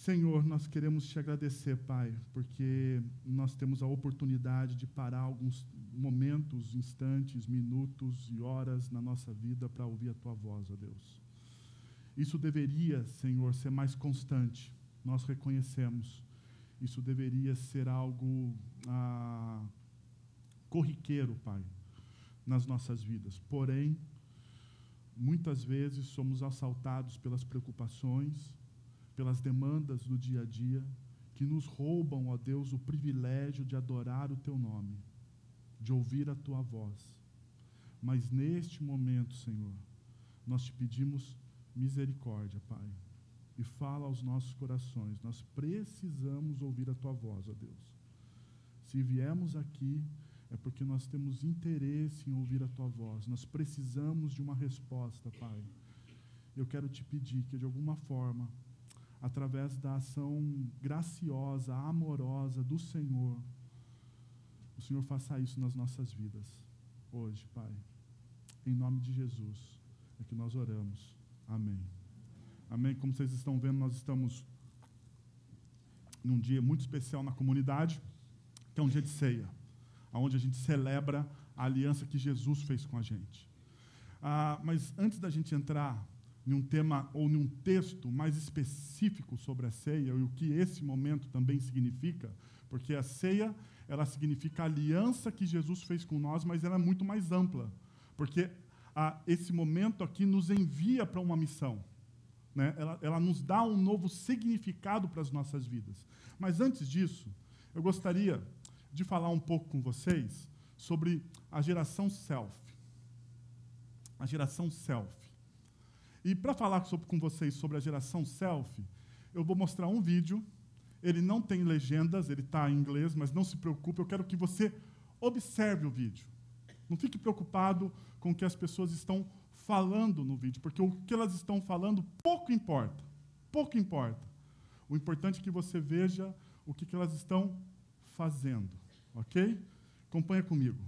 Senhor, nós queremos te agradecer, Pai, porque nós temos a oportunidade de parar alguns momentos, instantes, minutos e horas na nossa vida para ouvir a Tua voz, ó Deus. Isso deveria, Senhor, ser mais constante, nós reconhecemos. Isso deveria ser algo corriqueiro, Pai, nas nossas vidas. Porém, muitas vezes somos assaltados pelas preocupações, pelas demandas do dia a dia, que nos roubam, ó Deus, o privilégio de adorar o Teu nome, de ouvir a Tua voz. Mas neste momento, Senhor, nós te pedimos misericórdia, Pai, e fala aos nossos corações. Nós precisamos ouvir a Tua voz, ó Deus. Se viemos aqui, é porque nós temos interesse em ouvir a Tua voz. Nós precisamos de uma resposta, Pai. Eu quero te pedir que, de alguma forma, através da ação graciosa, amorosa do Senhor, o Senhor faça isso nas nossas vidas, hoje, Pai. Em nome de Jesus é que nós oramos. Amém. Amém. Como vocês estão vendo, nós estamos num dia muito especial na comunidade, que é um dia de ceia, onde a gente celebra a aliança que Jesus fez com a gente. Mas antes da gente entrar em um tema ou em um texto mais específico sobre a ceia e o que esse momento também significa, porque a ceia, ela significa a aliança que Jesus fez com nós, mas ela é muito mais ampla, porque esse momento aqui nos envia para uma missão, né? Ela nos dá um novo significado para as nossas vidas. Mas antes disso, eu gostaria de falar um pouco com vocês sobre a geração self. A geração self. E para falar com vocês sobre a geração self, eu vou mostrar um vídeo. Ele não tem legendas, ele está em inglês, mas não se preocupe, eu quero que você observe o vídeo. Não fique preocupado com o que as pessoas estão falando no vídeo, porque o que elas estão falando pouco importa. Pouco importa. O importante é que você veja o que elas estão fazendo. Ok? Acompanha comigo.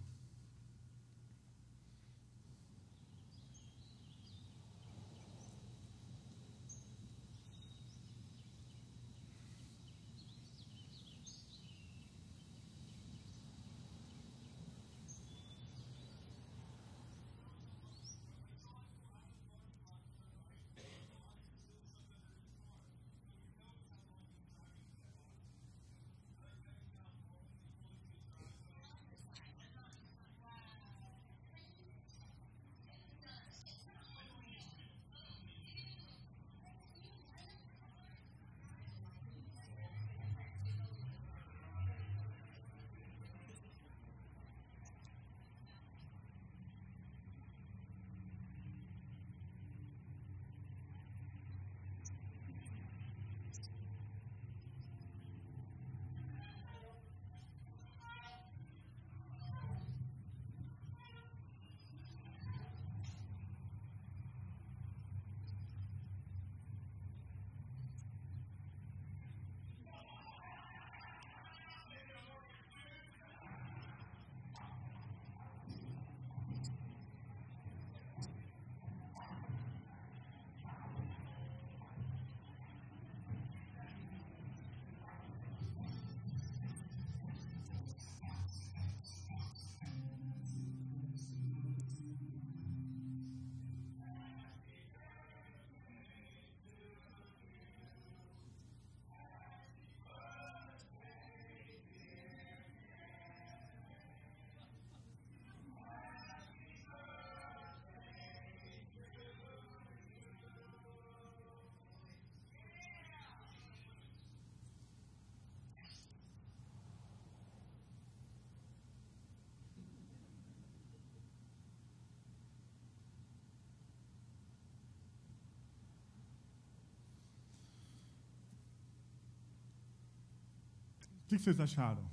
O que vocês acharam?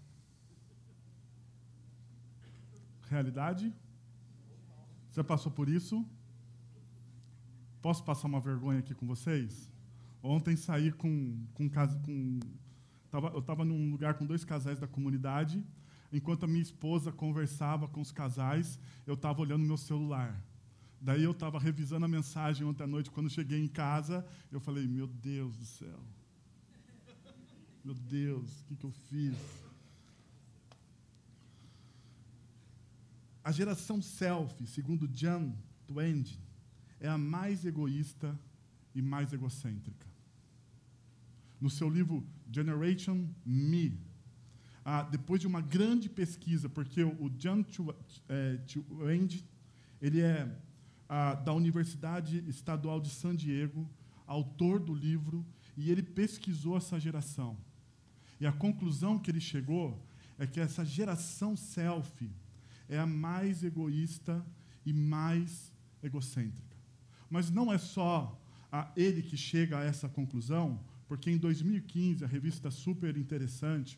Realidade? Você passou por isso? Posso passar uma vergonha aqui com vocês? Ontem saí eu estava num lugar com 2 casais da comunidade. Enquanto a minha esposa conversava com os casais, eu estava olhando meu celular. Daí eu estava revisando a mensagem ontem à noite. Quando cheguei em casa, eu falei, meu Deus do céu. Meu Deus, o que eu fiz? A geração selfie, segundo John Twenge, é a mais egoísta e mais egocêntrica. No seu livro Generation Me, depois de uma grande pesquisa, porque o John Twenge, ele é da Universidade Estadual de San Diego, autor do livro, e ele pesquisou essa geração. E a conclusão que ele chegou é que essa geração selfie é a mais egoísta e mais egocêntrica. Mas não é só ele que chega a essa conclusão, porque em 2015, a revista Super Interessante,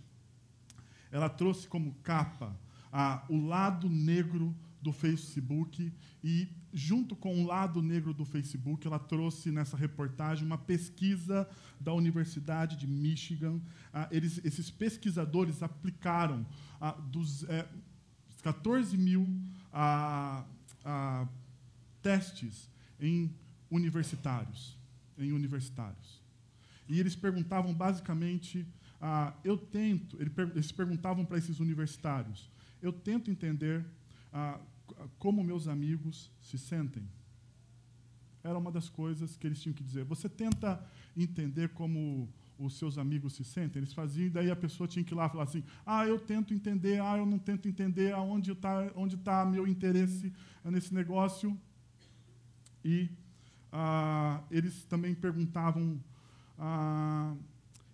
ela trouxe como capa o lado negro do Facebook, e junto com o lado negro do Facebook, ela trouxe nessa reportagem uma pesquisa da Universidade de Michigan. Esses pesquisadores aplicaram dos 14 mil testes em universitários. E eles perguntavam basicamente, eles perguntavam para esses universitários, eu tento entender como meus amigos se sentem. Era uma das coisas que eles tinham que dizer. Você tenta entender como os seus amigos se sentem? Eles faziam, e daí a pessoa tinha que ir lá e falar assim, eu tento entender, eu não tento entender, onde está meu interesse nesse negócio. E eles também perguntavam,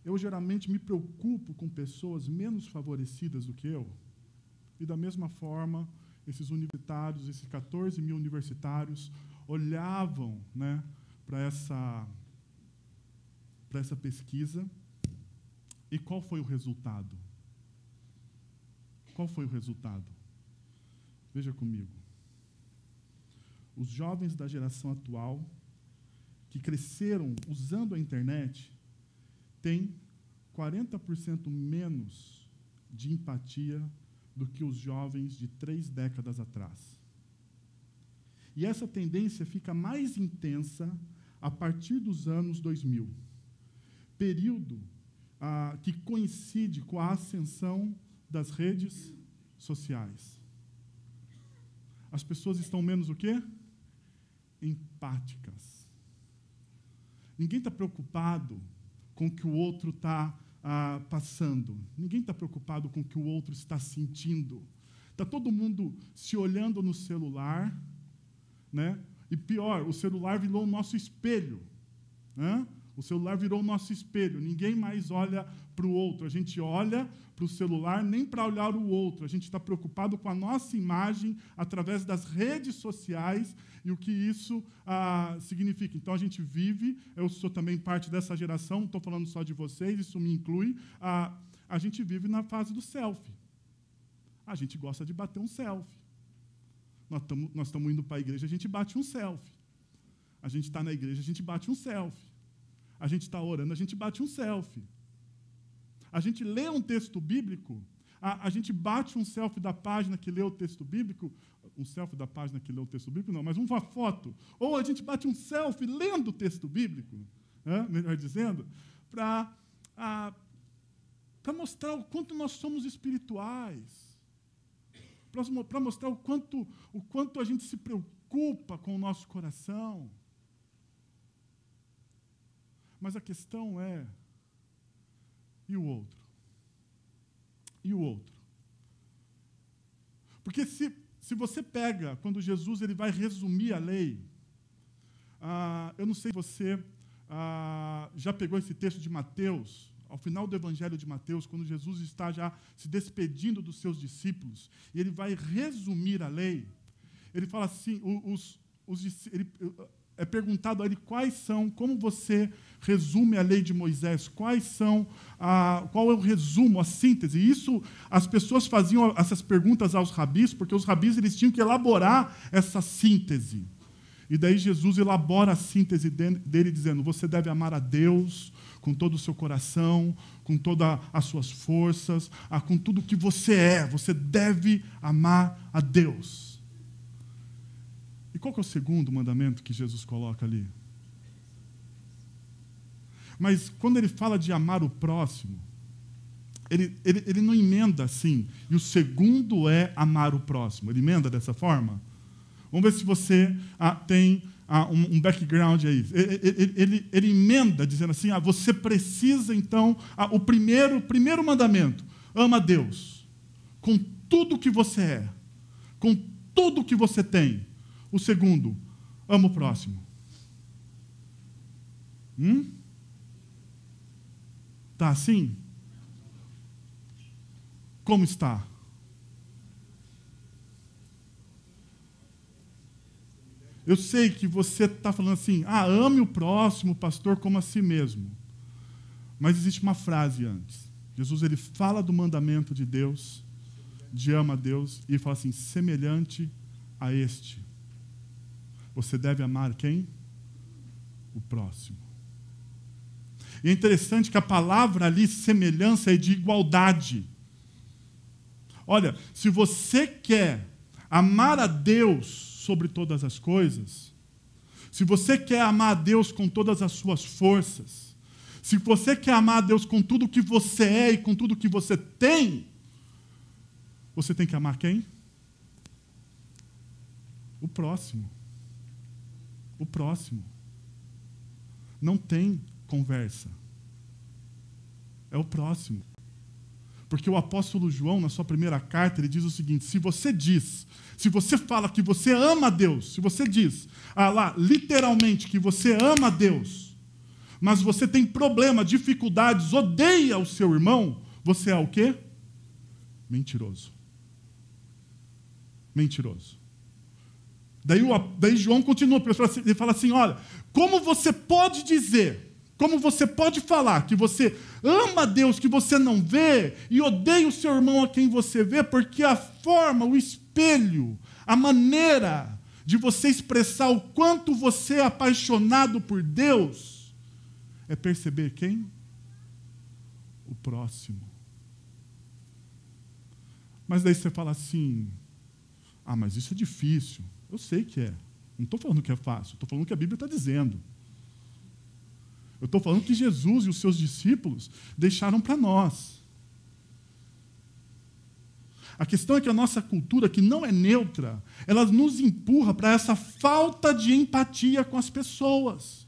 eu geralmente me preocupo com pessoas menos favorecidas do que eu. E da mesma forma, esses universitários, esses 14 mil universitários, olhavam, né, para essa pesquisa. E qual foi o resultado? Qual foi o resultado? Veja comigo. Os jovens da geração atual, que cresceram usando a internet, têm 40% menos de empatia do que os jovens de 3 décadas atrás. E essa tendência fica mais intensa a partir dos anos 2000, período que coincide com a ascensão das redes sociais. As pessoas estão menos o quê? Empáticas. Ninguém está preocupado com o que o outro está passando. Ninguém está preocupado com o que o outro está sentindo. Está todo mundo se olhando no celular, né? E pior, o celular virou o nosso espelho, né? O celular virou o nosso espelho. Ninguém mais olha para o outro. A gente olha para o celular nem para olhar o outro. A gente está preocupado com a nossa imagem através das redes sociais e o que isso significa. Então, a gente vive, eu sou também parte dessa geração, não estou falando só de vocês, isso me inclui, a gente vive na fase do selfie. A gente gosta de bater um selfie. Nós estamos indo para a igreja, a gente bate um selfie. A gente está na igreja, a gente bate um selfie. A gente está orando, a gente bate um selfie. A gente lê um texto bíblico, a gente bate um selfie da página que lê o texto bíblico, um selfie da página que lê o texto bíblico, não, mas uma foto. Ou a gente bate um selfie lendo o texto bíblico, né, melhor dizendo, para mostrar o quanto nós somos espirituais, para mostrar o quanto a gente se preocupa com o nosso coração. Mas a questão é, e o outro? E o outro? Porque se você pega, quando Jesus ele vai resumir a lei, eu não sei se você já pegou esse texto de Mateus, ao final do Evangelho de Mateus, quando Jesus está já se despedindo dos seus discípulos, e ele vai resumir a lei, ele fala assim, é perguntado a ele como você resume a lei de Moisés, qual é o resumo, a síntese. E isso, as pessoas faziam essas perguntas aos rabis, porque os rabis eles tinham que elaborar essa síntese. E daí Jesus elabora a síntese dele, dizendo, você deve amar a Deus com todo o seu coração, com todas as suas forças, com tudo que você deve amar a Deus. E qual que é o segundo mandamento que Jesus coloca ali? Mas quando ele fala de amar o próximo, ele não emenda assim. E o segundo é amar o próximo. Ele emenda dessa forma? Vamos ver se você tem um background aí. Ele emenda dizendo assim, você precisa, então, o primeiro mandamento, ama a Deus com tudo que você é, com tudo que você tem. O segundo, ama o próximo. Tá assim? Como está? Eu sei que você está falando assim, ame o próximo, pastor, como a si mesmo. Mas existe uma frase antes. Jesus ele fala do mandamento de Deus, de ama a Deus, e ele fala assim, semelhante a este. Você deve amar quem? O próximo. E é interessante que a palavra ali, semelhança, é de igualdade. Olha, se você quer amar a Deus sobre todas as coisas, se você quer amar a Deus com todas as suas forças, se você quer amar a Deus com tudo que você é e com tudo que você tem, você tem que amar quem? O próximo. O próximo. Não tem conversa. É o próximo. Porque o apóstolo João, na sua primeira carta, ele diz o seguinte, se você fala que você ama a Deus, se você diz, literalmente, que você ama a Deus, mas você tem problema, dificuldades, odeia o seu irmão, você é o quê? Mentiroso. Mentiroso. Daí João continua, ele fala assim, olha, como você pode dizer, como você pode falar que você ama a Deus que você não vê e odeia o seu irmão a quem você vê, porque a forma, o espelho, a maneira de você expressar o quanto você é apaixonado por Deus é perceber quem? O próximo. Mas daí você fala assim, mas isso é difícil. Eu sei que é. Não estou falando que é fácil, estou falando que a Bíblia está dizendo. Eu estou falando que Jesus e os seus discípulos deixaram para nós. A questão é que a nossa cultura, que não é neutra, ela nos empurra para essa falta de empatia com as pessoas.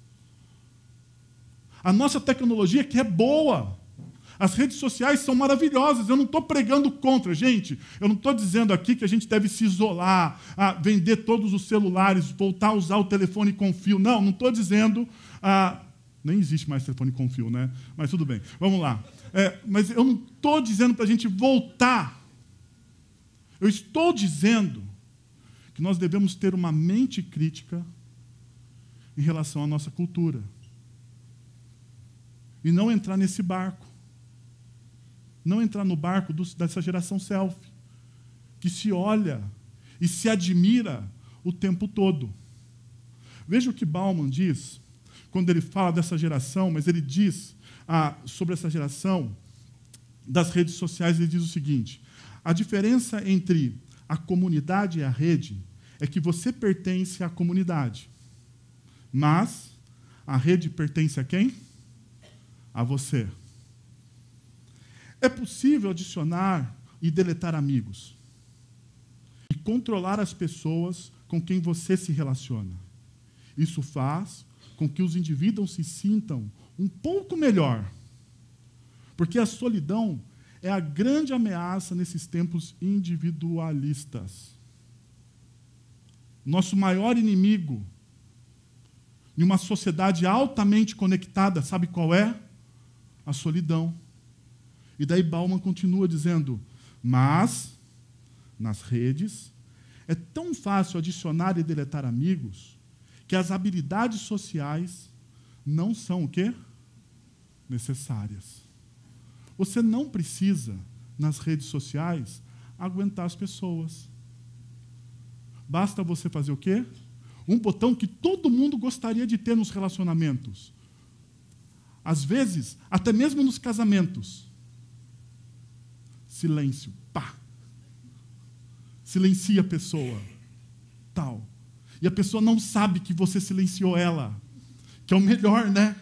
A nossa tecnologia que é boa. As redes sociais são maravilhosas. Eu não estou pregando contra, gente. Eu não estou dizendo aqui que a gente deve se isolar, vender todos os celulares, voltar a usar o telefone com fio. Não estou dizendo... nem existe mais telefone com fio, né? Mas tudo bem, vamos lá. Mas eu não estou dizendo para a gente voltar. Eu estou dizendo que nós devemos ter uma mente crítica em relação à nossa cultura. E não entrar nesse barco. Não entrar no barco dessa geração selfie, que se olha e se admira o tempo todo. Veja o que Bauman diz, quando ele fala dessa geração, mas ele diz sobre essa geração das redes sociais, ele diz o seguinte, a diferença entre a comunidade e a rede é que você pertence à comunidade, mas a rede pertence a quem? A você. É possível adicionar e deletar amigos e controlar as pessoas com quem você se relaciona. Isso faz com que os indivíduos se sintam um pouco melhor, porque a solidão é a grande ameaça nesses tempos individualistas. Nosso maior inimigo em uma sociedade altamente conectada, sabe qual é? A solidão. E daí Bauman continua dizendo, mas, nas redes, é tão fácil adicionar e deletar amigos que as habilidades sociais não são o quê? Necessárias. Você não precisa, nas redes sociais, aguentar as pessoas. Basta você fazer o quê? Um botão que todo mundo gostaria de ter nos relacionamentos. Às vezes, até mesmo nos casamentos. Silêncio. Pá. Silencia a pessoa. Tal. E a pessoa não sabe que você silenciou ela. Que é o melhor, né?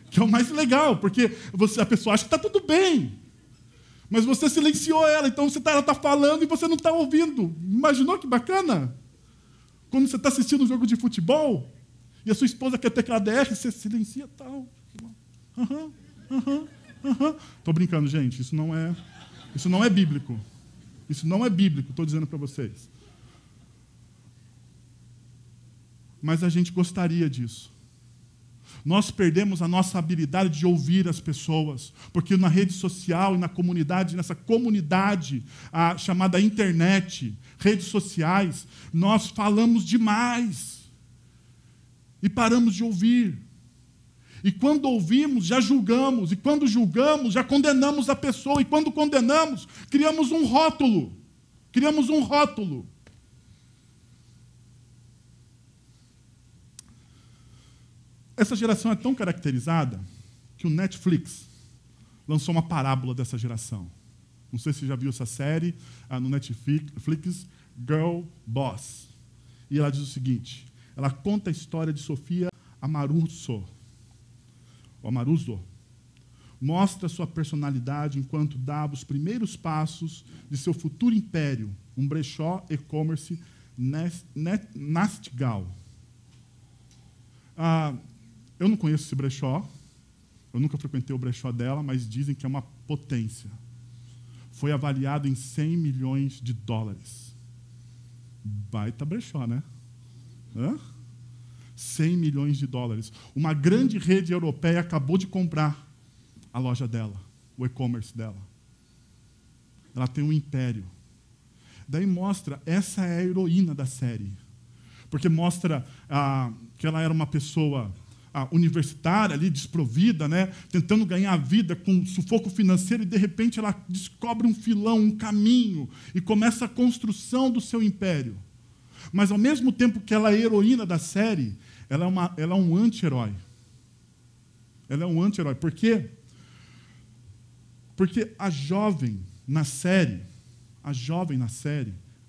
Que é o mais legal, porque a pessoa acha que está tudo bem. Mas você silenciou ela, então ela está falando e você não está ouvindo. Imaginou que bacana? Quando você está assistindo um jogo de futebol e a sua esposa quer ter aquela DR, você silencia tal. Estou brincando, gente. Isso não é bíblico. Isso não é bíblico, estou dizendo para vocês. Mas a gente gostaria disso. Nós perdemos a nossa habilidade de ouvir as pessoas, porque na rede social e na comunidade, nessa comunidade chamada internet, redes sociais, nós falamos demais e paramos de ouvir. E quando ouvimos, já julgamos, e quando julgamos, já condenamos a pessoa, e quando condenamos, criamos um rótulo. Criamos um rótulo. Essa geração é tão caracterizada que o Netflix lançou uma parábola dessa geração. Não sei se você já viu essa série no Netflix, Girl Boss. E ela diz o seguinte, ela conta a história de Sofia Amoruso. Mostra sua personalidade enquanto dava os primeiros passos de seu futuro império, um brechó e-commerce Nastgal. Eu não conheço esse brechó, eu nunca frequentei o brechó dela, mas dizem que é uma potência. Foi avaliado em 100 milhões de dólares. Baita brechó, né? 100 milhões de dólares. Uma grande rede europeia acabou de comprar a loja dela, o e-commerce dela. Ela tem um império. Daí mostra, essa é a heroína da série. Porque mostra que ela era uma pessoa universitária, ali, desprovida, né? Tentando ganhar a vida com sufoco financeiro, e de repente ela descobre um filão, um caminho, e começa a construção do seu império. Mas ao mesmo tempo que ela é a heroína da série, ela é um anti-herói. Ela é um anti-herói. Por quê? Porque a jovem na série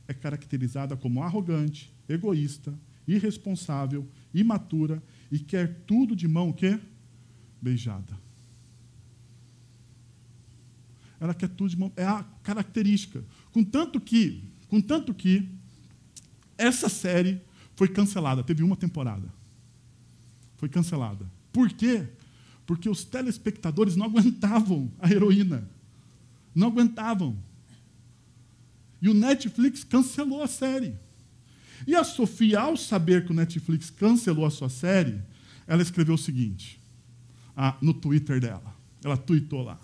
é caracterizada como arrogante, egoísta, irresponsável, imatura e quer tudo de mão o quê? Beijada. Ela quer tudo de mão, é a característica. Contanto que essa série foi cancelada, teve uma temporada. Foi cancelada. Por quê? Porque os telespectadores não aguentavam a heroína. Não aguentavam. E o Netflix cancelou a série. E a Sofia, ao saber que o Netflix cancelou a sua série, ela escreveu o seguinte, no Twitter dela. Ela tweetou lá.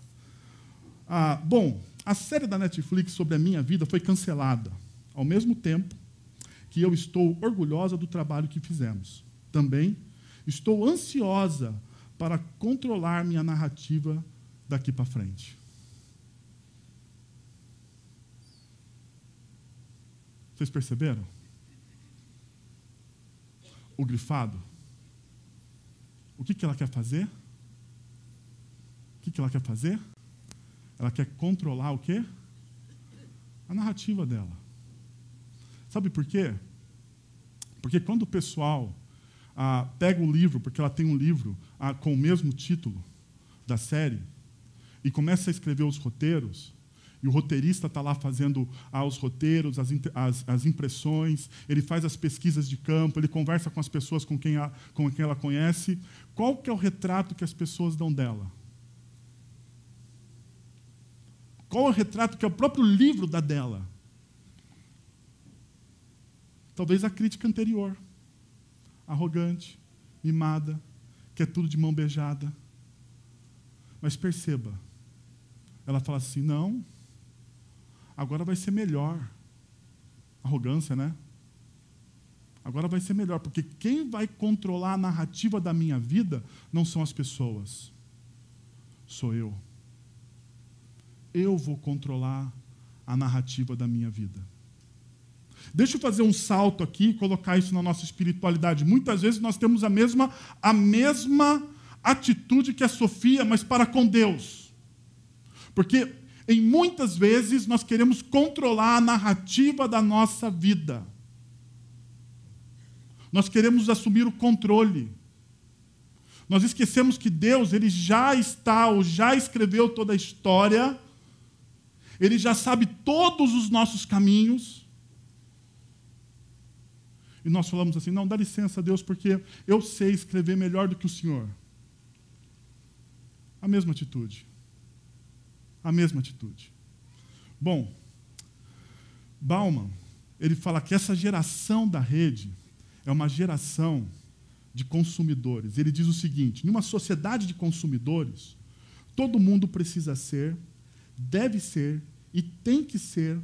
Bom, a série da Netflix sobre a minha vida foi cancelada, ao mesmo tempo que eu estou orgulhosa do trabalho que fizemos. Também estou ansiosa para controlar minha narrativa daqui para frente. Vocês perceberam? O grifado. O que ela quer fazer? O que ela quer fazer? Ela quer controlar o quê? A narrativa dela. Sabe por quê? Porque quando o pessoal pega o livro, porque ela tem um livro com o mesmo título da série, e começa a escrever os roteiros, e o roteirista está lá fazendo os roteiros, as impressões, ele faz as pesquisas de campo, ele conversa com as pessoas com quem ela conhece. Qual que é o retrato que as pessoas dão dela? Qual é o retrato que é o próprio livro dá dela? Talvez a crítica anterior. Arrogante, mimada, quer tudo de mão beijada. Mas perceba, ela fala assim, não, agora vai ser melhor. Arrogância, né? Agora vai ser melhor, porque quem vai controlar a narrativa da minha vida não são as pessoas. Sou eu. Eu vou controlar a narrativa da minha vida. Deixa eu fazer um salto aqui e colocar isso na nossa espiritualidade. Muitas vezes nós temos a mesma atitude que a Sofia, mas para com Deus. Porque em muitas vezes nós queremos controlar a narrativa da nossa vida. Nós queremos assumir o controle. Nós esquecemos que Deus, ele já está ou já escreveu toda a história Ele já sabe todos os nossos caminhos. E nós falamos assim, não, dá licença, Deus, porque eu sei escrever melhor do que o Senhor. A mesma atitude. A mesma atitude. Bom, Bauman, ele fala que essa geração da rede é uma geração de consumidores. Ele diz o seguinte, numa sociedade de consumidores, todo mundo precisa ser, deve ser e tem que ser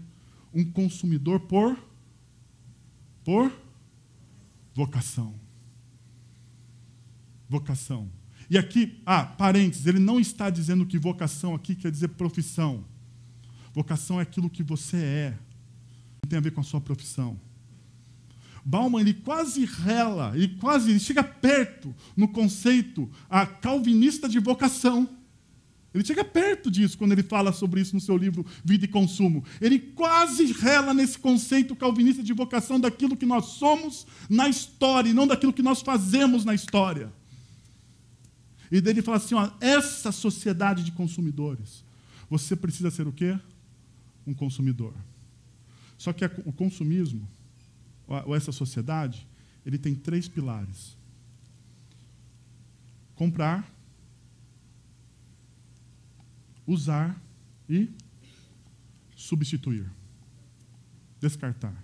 um consumidor por vocação. Vocação. E aqui, parênteses, ele não está dizendo que vocação aqui quer dizer profissão. Vocação é aquilo que você é. Não tem a ver com a sua profissão. Bauman, ele quase rela, ele chega perto no conceito calvinista de vocação. Ele chega perto disso quando ele fala sobre isso no seu livro Vida e Consumo. Ele quase rela nesse conceito calvinista de vocação daquilo que nós somos na história e não daquilo que nós fazemos na história. E daí ele fala assim, essa sociedade de consumidores, você precisa ser o quê? Um consumidor. Só que o consumismo, ou essa sociedade, ele tem 3 pilares. Comprar, usar e substituir. Descartar.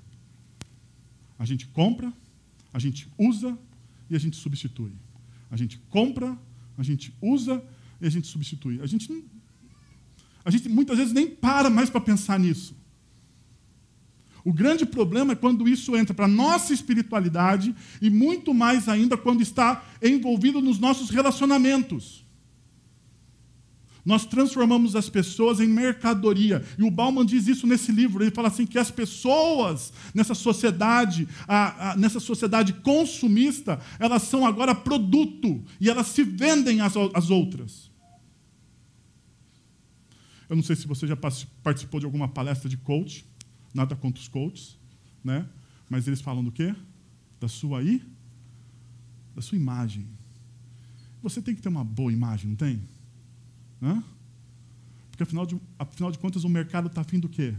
A gente compra, a gente usa e a gente substitui. A gente compra, a gente usa e a gente substitui. A gente muitas vezes nem para mais para pensar nisso. O grande problema é quando isso entra para a nossa espiritualidade e muito mais ainda quando está envolvido nos nossos relacionamentos. Nós transformamos as pessoas em mercadoria. E o Bauman diz isso nesse livro. Ele fala assim que as pessoas nessa sociedade consumista, elas são agora produto e elas se vendem às outras. Eu não sei se você já participou de alguma palestra de coach, nada contra os coaches, né? Mas eles falam do quê? Da sua imagem. Você tem que ter uma boa imagem, não tem? Porque, afinal de contas, o mercado está afim do quê?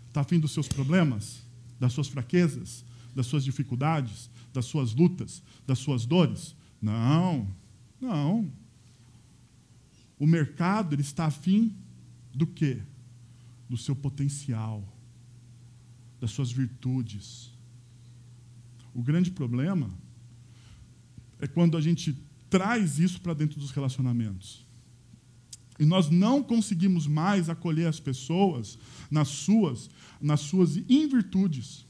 Está afim dos seus problemas, das suas fraquezas, das suas dificuldades, das suas lutas, das suas dores? Não. O mercado ele está afim do quê? Do seu potencial, das suas virtudes. O grande problema é quando a gente traz isso para dentro dos relacionamentos. E nós não conseguimos mais acolher as pessoas nas suas invirtudes.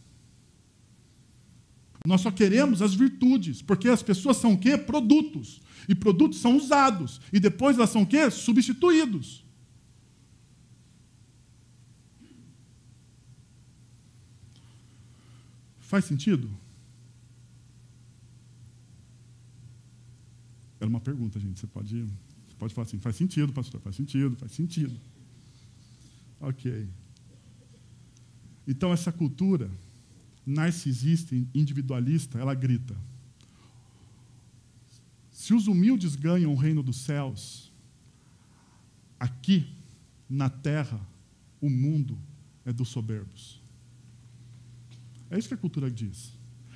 Nós só queremos as virtudes, porque as pessoas são o quê? Produtos. E produtos são usados. E depois elas são o quê? Substituídos. Faz sentido? Era uma pergunta, gente. Você pode falar assim, faz sentido, pastor, faz sentido. Ok. Então, essa cultura narcisista, individualista, ela grita. Se os humildes ganham o reino dos céus, aqui, na terra, o mundo é dos soberbos. É isso que a cultura diz.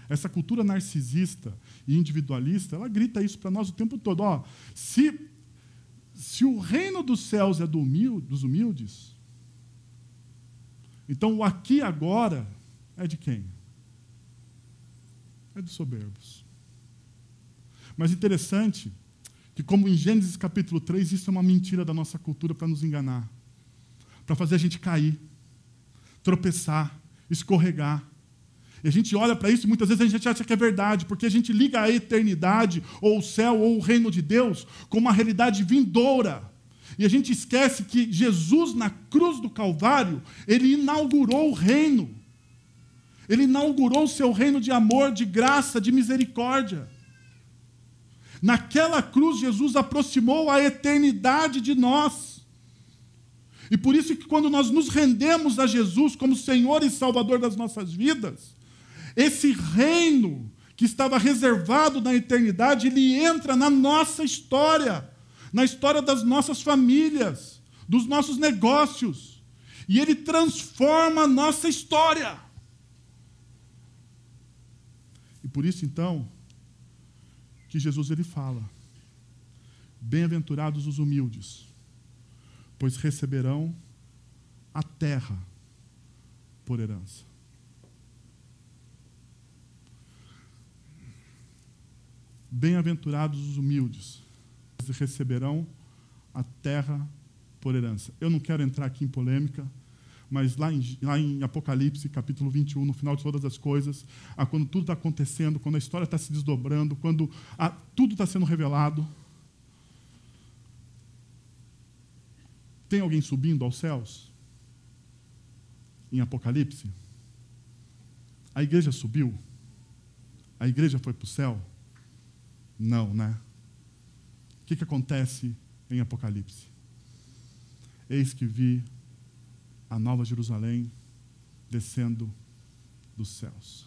Essa cultura narcisista e individualista, ela grita isso para nós o tempo todo. Se o reino dos céus é dos humildes, então o aqui e agora é de quem? É dos soberbos. Mas interessante que, como em Gênesis capítulo 3, isso é uma mentira da nossa cultura para nos enganar, para fazer a gente cair, tropeçar, escorregar. E a gente olha para isso e muitas vezes a gente acha que é verdade, porque a gente liga a eternidade, ou o céu, ou o reino de Deus, como uma realidade vindoura. E a gente esquece que Jesus, na cruz do Calvário, ele inaugurou o reino. Ele inaugurou o seu reino de amor, de graça, de misericórdia. Naquela cruz, Jesus aproximou a eternidade de nós. E por isso que quando nós nos rendemos a Jesus como Senhor e Salvador das nossas vidas, esse reino que estava reservado na eternidade, ele entra na nossa história, na história das nossas famílias, dos nossos negócios. E Ele transforma a nossa história. E por isso, então, que Jesus ele fala: bem-aventurados os humildes, pois receberão a terra por herança. Bem-aventurados os humildes, pois receberão a terra por herança. Eu não quero entrar aqui em polêmica, mas lá em Apocalipse, capítulo 21, no final de todas as coisas, quando tudo está acontecendo, quando a história está se desdobrando, quando tudo está sendo revelado, tem alguém subindo aos céus? Em Apocalipse? A igreja subiu? A igreja foi para o céu? Não, né? O que acontece em Apocalipse? Eis que vi a Nova Jerusalém descendo dos céus.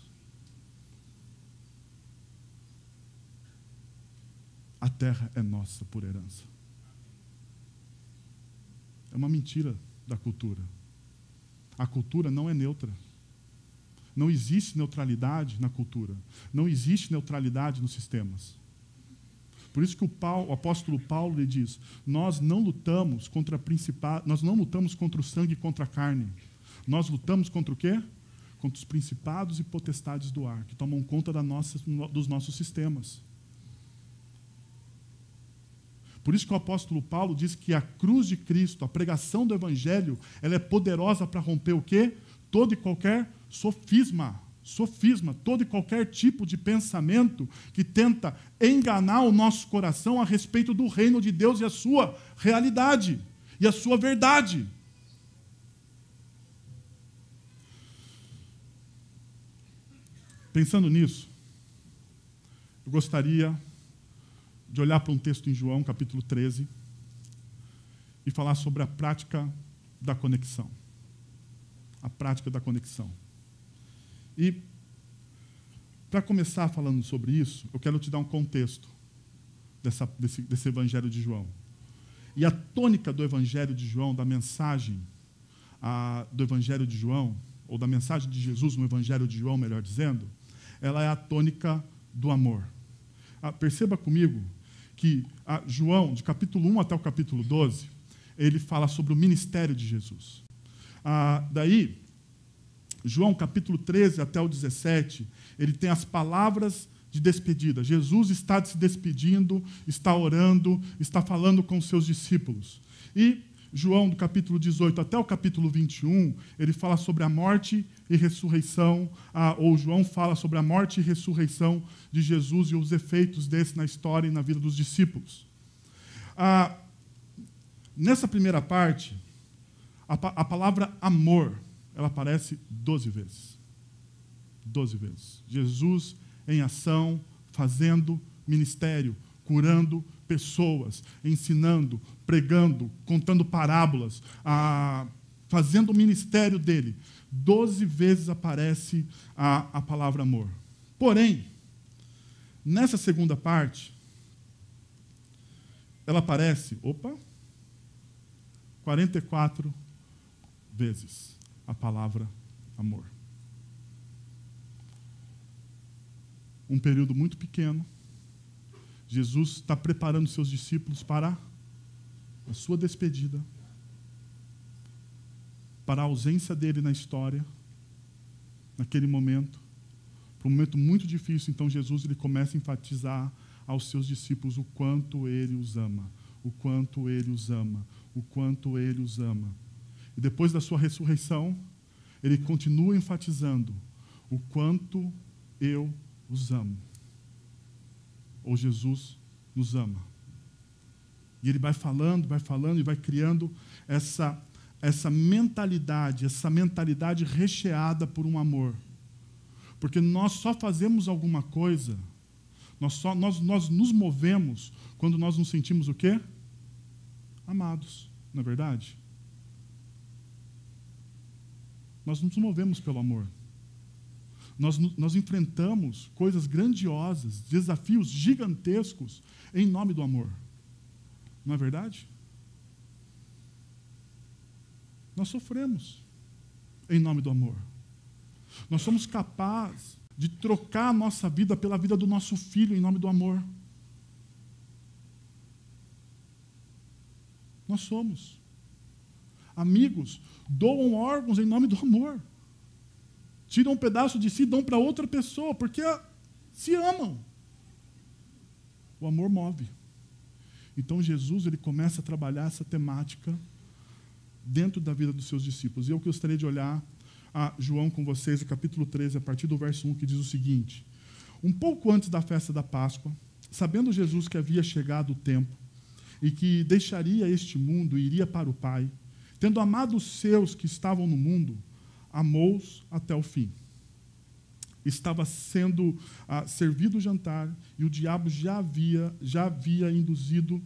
A terra é nossa por herança. É uma mentira da cultura. A cultura não é neutra. Não existe neutralidade na cultura. Não existe neutralidade nos sistemas. Por isso que o apóstolo Paulo lhe diz: nós não lutamos contra nós não lutamos contra o sangue e contra a carne. Nós lutamos contra o quê? Contra os principados e potestades do ar, que tomam conta dos nossos sistemas. Por isso que o apóstolo Paulo diz que a cruz de Cristo, a pregação do Evangelho, ela é poderosa para romper o quê? Todo e qualquer sofisma, todo e qualquer tipo de pensamento que tenta enganar o nosso coração a respeito do reino de Deus e a sua realidade e a sua verdade. Pensando nisso, eu gostaria de olhar para um texto em João, capítulo 13, e falar sobre a prática da conexão. A prática da conexão. E, para começar falando sobre isso, eu quero te dar um contexto desse Evangelho de João. E a tônica do Evangelho de João, da mensagem do Evangelho de João, ou da mensagem de Jesus no Evangelho de João, melhor dizendo, ela é a tônica do amor. Perceba comigo que João, de capítulo 1 até o capítulo 12, ele fala sobre o ministério de Jesus. Daí, João, capítulo 13 até o 17, ele tem as palavras de despedida. Jesus está se despedindo, está orando, está falando com os seus discípulos. E João, do capítulo 18 até o capítulo 21, ele fala sobre a morte e ressurreição, ou João fala sobre a morte e ressurreição de Jesus e os efeitos desse na história e na vida dos discípulos. Nessa primeira parte, a palavra amor, ela aparece 12 vezes. 12 vezes. Jesus em ação, fazendo ministério, curando pessoas, ensinando, pregando, contando parábolas, fazendo o ministério dele. 12 vezes aparece a palavra amor. Porém, nessa segunda parte, ela aparece, 44 vezes a palavra amor. Um período muito pequeno. Jesus está preparando seus discípulos para a sua despedida, para a ausência dele na história, naquele momento, para um momento muito difícil. Então Jesus ele começa a enfatizar aos seus discípulos o quanto ele os ama, o quanto ele os ama, o quanto ele os ama. E depois da sua ressurreição, ele continua enfatizando o quanto eu os amo. Ou Jesus nos ama. E ele vai falando e vai criando essa mentalidade recheada por um amor. Porque nós só fazemos alguma coisa, nós nos movemos quando nós nos sentimos o quê? Amados, não é verdade? Nós nos movemos pelo amor. Nós enfrentamos coisas grandiosas, desafios gigantescos em nome do amor. Não é verdade? Nós sofremos em nome do amor. Nós somos capazes de trocar a nossa vida pela vida do nosso filho em nome do amor. Nós somos. Amigos doam órgãos em nome do amor. Tiram um pedaço de si e dão para outra pessoa, porque se amam. O amor move. Então Jesus ele começa a trabalhar essa temática dentro da vida dos seus discípulos. E eu gostaria de olhar a João com vocês, o capítulo 13, a partir do verso 1, que diz o seguinte: um pouco antes da festa da Páscoa, sabendo Jesus que havia chegado o tempo e que deixaria este mundo e iria para o Pai, tendo amado os seus que estavam no mundo, amou-os até o fim. Estava sendo servido o jantar e o diabo já havia induzido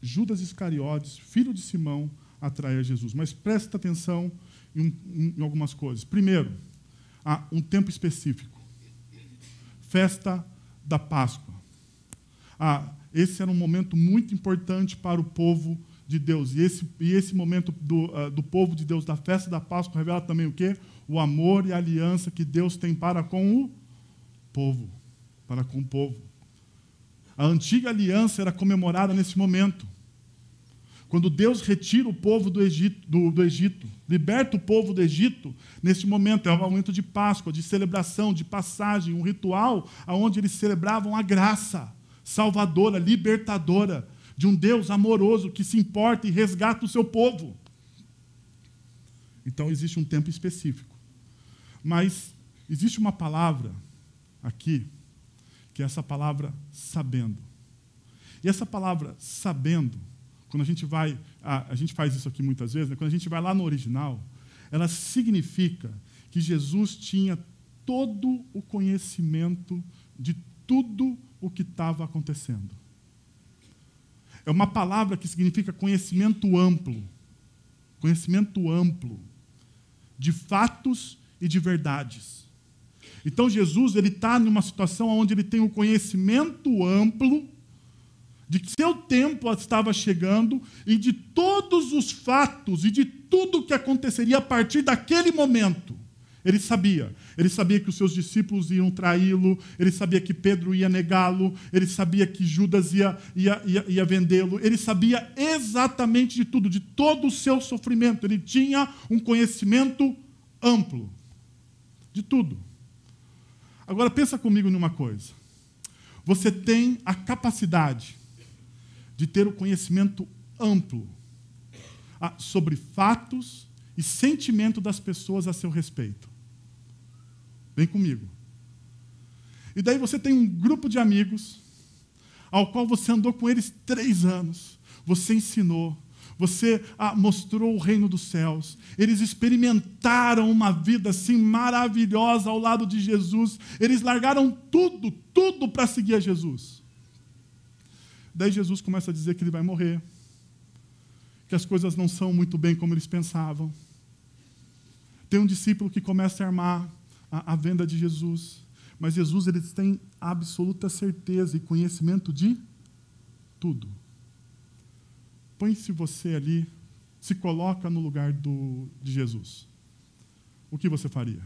Judas Iscariotes, filho de Simão, a trair Jesus. Mas presta atenção em algumas coisas. Primeiro, há um tempo específico. Festa da Páscoa. Esse era um momento muito importante para o povo de Deus. E esse momento do povo de Deus, da festa da Páscoa, revela também o quê? O amor e a aliança que Deus tem para com o povo. Para com o povo. A antiga aliança era comemorada nesse momento. Quando Deus retira o povo do Egito, liberta o povo do Egito, nesse momento, é um momento de Páscoa, de celebração, de passagem, um ritual onde eles celebravam a graça salvadora, libertadora, de um Deus amoroso que se importa e resgata o seu povo. Então, existe um tempo específico. Mas existe uma palavra aqui, que é essa palavra sabendo. E essa palavra sabendo, quando a gente faz isso aqui muitas vezes, né? Quando a gente vai lá no original, ela significa que Jesus tinha todo o conhecimento de tudo o que estava acontecendo. É uma palavra que significa conhecimento amplo de fatos e de verdades. Então Jesus ele está numa situação onde ele tem um conhecimento amplo de que seu tempo estava chegando e de todos os fatos e de tudo o que aconteceria a partir daquele momento. Ele sabia que os seus discípulos iam traí-lo, ele sabia que Pedro ia negá-lo, ele sabia que Judas ia vendê-lo, ele sabia exatamente de tudo, de todo o seu sofrimento. Ele tinha um conhecimento amplo de tudo. Agora pensa comigo numa coisa. Você tem a capacidade de ter o conhecimento amplo sobre fatos e sentimento das pessoas a seu respeito. Vem comigo. E daí você tem um grupo de amigos ao qual você andou com eles 3 anos. Você ensinou, você mostrou o reino dos céus. Eles experimentaram uma vida assim maravilhosa ao lado de Jesus. Eles largaram tudo para seguir a Jesus. Daí Jesus começa a dizer que ele vai morrer, que as coisas não são muito bem como eles pensavam. Tem um discípulo que começa a armar a venda de Jesus, mas Jesus eles têm absoluta certeza e conhecimento de tudo. Põe-se você ali, se coloca no lugar de Jesus. O que você faria?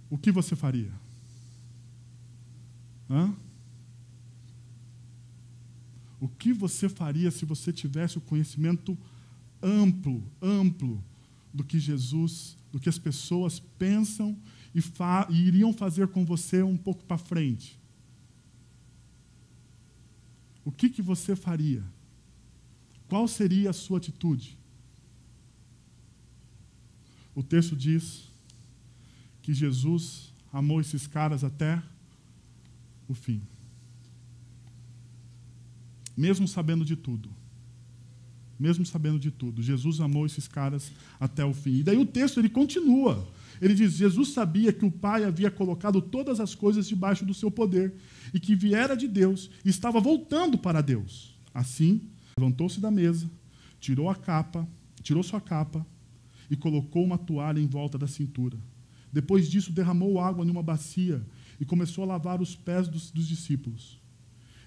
O que você faria? O que você faria se você tivesse o conhecimento amplo do que Jesus, do que as pessoas pensam e iriam fazer com você um pouco para frente? O que você faria? Qual seria a sua atitude? O texto diz que Jesus amou esses caras até o fim. Mesmo sabendo de tudo. Jesus amou esses caras até o fim. E daí o texto ele continua. Ele diz, Jesus sabia que o Pai havia colocado todas as coisas debaixo do seu poder e que viera de Deus e estava voltando para Deus. Assim, levantou-se da mesa, tirou sua capa e colocou uma toalha em volta da cintura. Depois disso, derramou água numa bacia e começou a lavar os pés dos discípulos,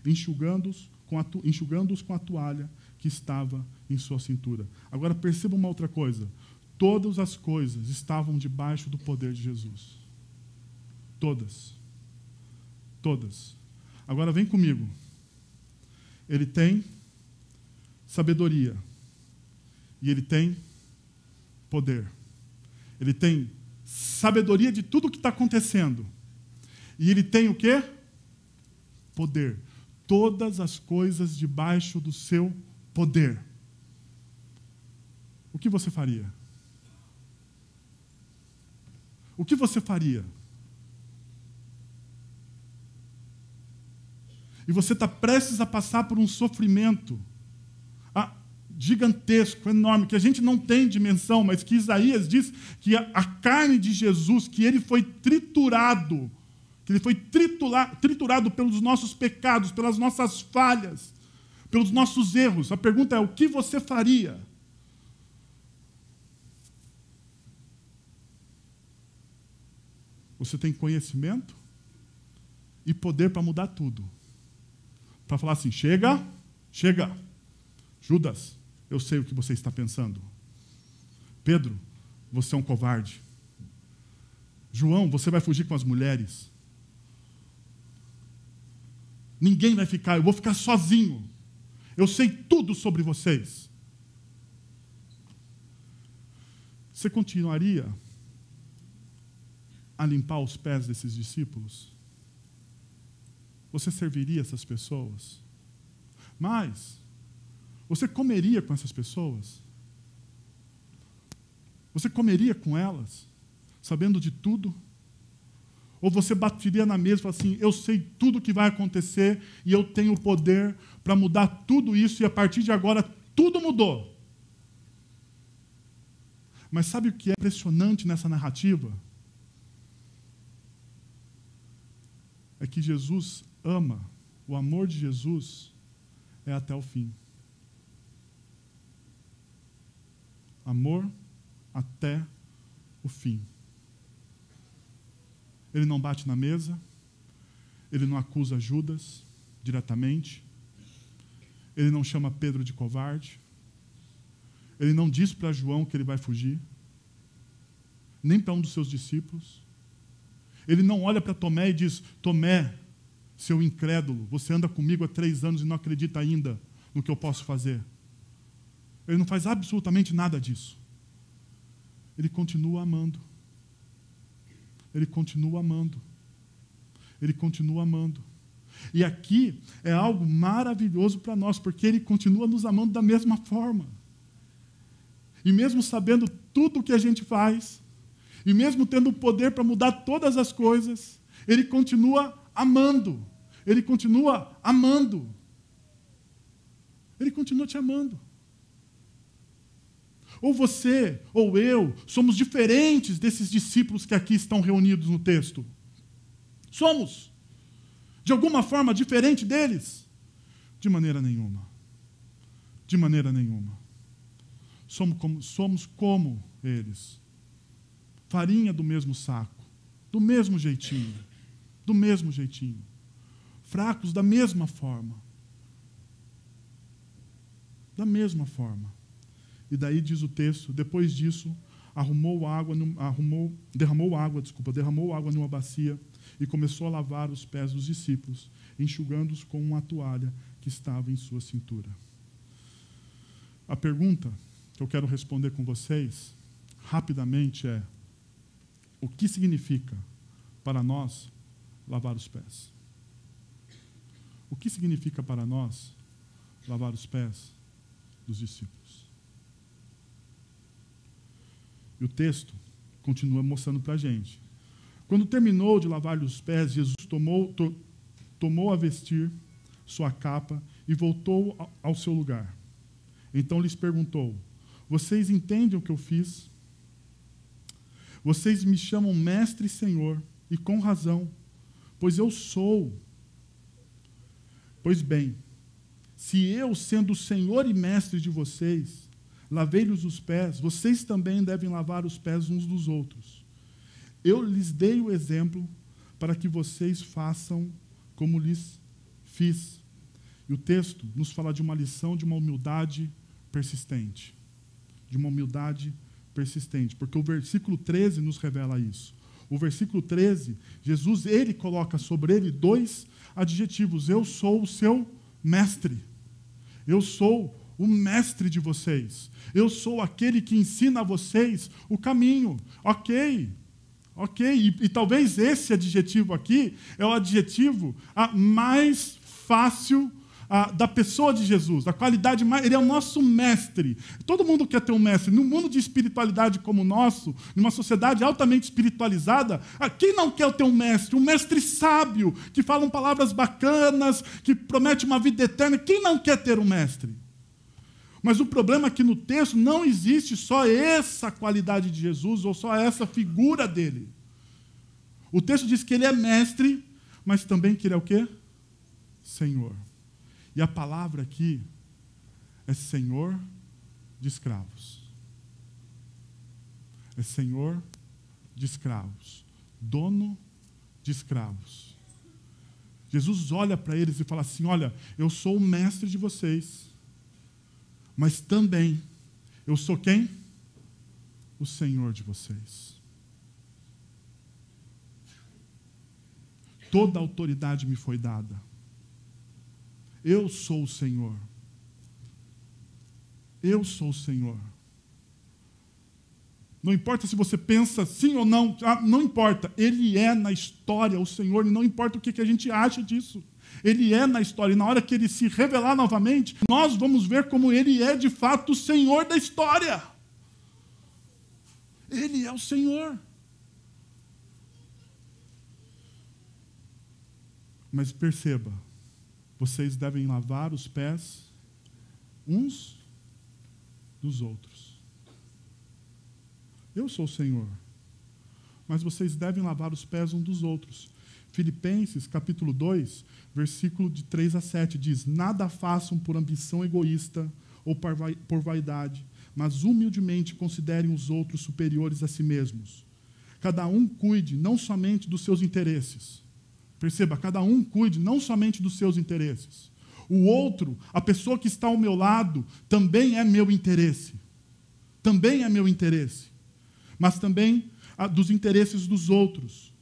enxugando-os com a toalha que estava em sua cintura. Agora perceba uma outra coisa. Todas as coisas estavam debaixo do poder de Jesus. Todas. Todas. Agora vem comigo. Ele tem sabedoria. E ele tem poder. Ele tem sabedoria de tudo o que está acontecendo. E ele tem o quê? Poder. Todas as coisas debaixo do seu poder. O que você faria? O que você faria? E você está prestes a passar por um sofrimento gigantesco, enorme, que a gente não tem dimensão, mas que Isaías diz que a carne de Jesus, que ele foi triturado, que ele foi triturado pelos nossos pecados, pelas nossas falhas, pelos nossos erros. A pergunta é, o que você faria? Você tem conhecimento e poder para mudar tudo. Para falar assim, chega. Judas, eu sei o que você está pensando. Pedro, você é um covarde. João, você vai fugir com as mulheres. Ninguém vai ficar, eu vou ficar sozinho. Eu sei tudo sobre vocês. Você continuaria a limpar os pés desses discípulos? Você serviria essas pessoas? Mas você comeria com essas pessoas? Você comeria com elas, sabendo de tudo? Ou você bateria na mesa e falaria assim, eu sei tudo o que vai acontecer e eu tenho o poder para mudar tudo isso e a partir de agora tudo mudou? Mas sabe o que é impressionante nessa narrativa? É que Jesus ama, o amor de Jesus é até o fim. Amor até o fim. Ele não bate na mesa, ele não acusa Judas diretamente, ele não chama Pedro de covarde, ele não diz para João que ele vai fugir, nem para um dos seus discípulos. Ele não olha para Tomé e diz, Tomé, seu incrédulo, você anda comigo há 3 anos e não acredita ainda no que eu posso fazer. Ele não faz absolutamente nada disso. Ele continua amando. Ele continua amando. Ele continua amando. E aqui é algo maravilhoso para nós, porque ele continua nos amando da mesma forma. E mesmo sabendo tudo o que a gente faz, e mesmo tendo o poder para mudar todas as coisas, ele continua amando. Ele continua amando. Ele continua te amando. Ou você, ou eu, somos diferentes desses discípulos que aqui estão reunidos no texto. Somos, de alguma forma, diferente deles? De maneira nenhuma. De maneira nenhuma. Somos como eles. Farinha do mesmo saco, do mesmo jeitinho. Do mesmo jeitinho. Fracos da mesma forma. Da mesma forma. E daí diz o texto, depois disso, derramou água numa bacia e começou a lavar os pés dos discípulos, enxugando-os com uma toalha que estava em sua cintura. A pergunta que eu quero responder com vocês, rapidamente, é: o que significa para nós lavar os pés? O que significa para nós lavar os pés dos discípulos? E o texto continua mostrando para a gente. Quando terminou de lavar-lhe os pés, Jesus tomou a vestir sua capa e voltou ao seu lugar. Então lhes perguntou, vocês entendem o que eu fiz? Vocês me chamam mestre e senhor, e com razão, pois eu sou. Pois bem, se eu, sendo o senhor e mestre de vocês, lavei-lhes os pés, vocês também devem lavar os pés uns dos outros. Eu lhes dei o exemplo para que vocês façam como lhes fiz. E o texto nos fala de uma lição de uma humildade persistente. De uma humildade persistente. Porque o versículo 13 nos revela isso. O versículo 13, Jesus, ele coloca sobre ele 2 adjetivos. Eu sou o seu mestre. Eu sou o mestre de vocês. Eu sou aquele que ensina a vocês o caminho. Ok. E talvez esse adjetivo aqui é o adjetivo mais fácil da pessoa de Jesus, a qualidade mais. Ele é o nosso mestre. Todo mundo quer ter um mestre. Num mundo de espiritualidade como o nosso, numa sociedade altamente espiritualizada, quem não quer ter um mestre? Um mestre sábio, que fala palavras bacanas, que promete uma vida eterna. Quem não quer ter um mestre? Mas o problema é que no texto não existe só essa qualidade de Jesus, ou só essa figura dele. O texto diz que ele é mestre, mas também que ele é o quê? Senhor. E a palavra aqui é Senhor de escravos. É Senhor de escravos. Dono de escravos. Jesus olha para eles e fala assim, olha, eu sou o mestre de vocês, mas também eu sou quem? O Senhor de vocês. Toda autoridade me foi dada. Eu sou o Senhor. Eu sou o Senhor. Não importa se você pensa sim ou não, não importa. Ele é na história o Senhor, e não importa o que a gente acha disso. Ele é na história, e na hora que ele se revelar novamente, nós vamos ver como ele é de fato o Senhor da história. Ele é o Senhor. Mas perceba, vocês devem lavar os pés uns dos outros. Eu sou o Senhor, mas vocês devem lavar os pés uns dos outros. Filipenses, capítulo 2, versículo de 3 a 7, diz, nada façam por ambição egoísta ou por vaidade, mas humildemente considerem os outros superiores a si mesmos. Cada um cuide não somente dos seus interesses. Perceba, cada um cuide não somente dos seus interesses. O outro, a pessoa que está ao meu lado, também é meu interesse. Também é meu interesse. Mas também dos interesses dos outros.